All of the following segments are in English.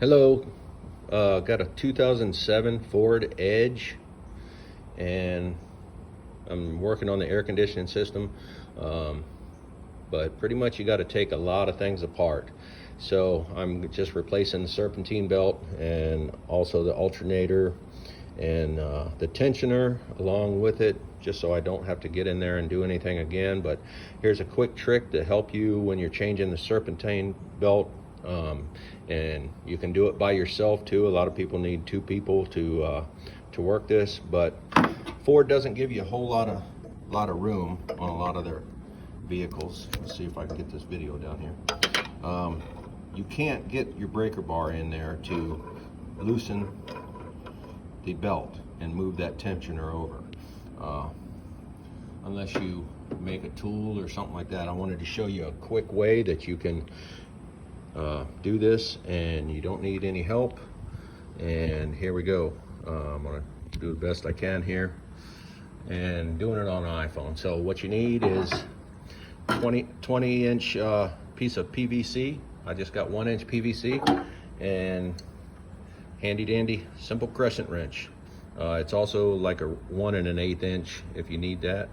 Hello, got a 2007 Ford Edge, and I'm working on the air conditioning system, but pretty much you got to take a lot of things apart. So I'm just replacing the serpentine belt and also the alternator and the tensioner along with it, just so I don't have to get in there and do anything again. But here's a quick trick to help you when you're changing the serpentine belt. And you can do it by yourself too. A lot of people need two people to work this, but Ford doesn't give you a whole lot of room on a lot of their vehicles. Let's see if I can get this video down here. You can't get your breaker bar in there to loosen the belt and move that tensioner over, unless you make a tool or something like that. I wanted to show you a quick way that you can do this and you don't need any help. And here we go. I'm gonna do the best I can here and doing it on an iPhone. So what you need is 20 inch piece of PVC. I just got 1 inch PVC and handy dandy simple crescent wrench. It's also like a 1 1/8 inch if you need that.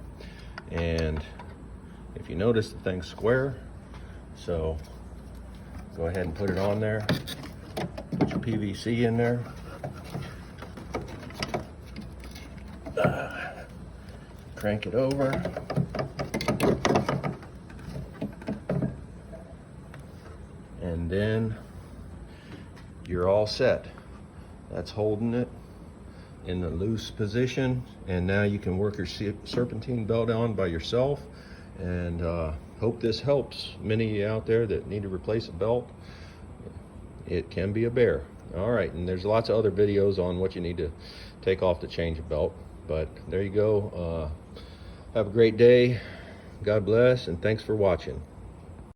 And if you notice, the thing's square, so go ahead and put it on there. Put your PVC in there. Crank it over. And then you're all set. That's holding it in the loose position. And now you can work your serpentine belt on by yourself. And hope this helps many of you out there that need to replace a belt. It can be a bear. All right, and there's lots of other videos on what you need to take off to change a belt. But there you go. Have a great day. God bless, and thanks for watching.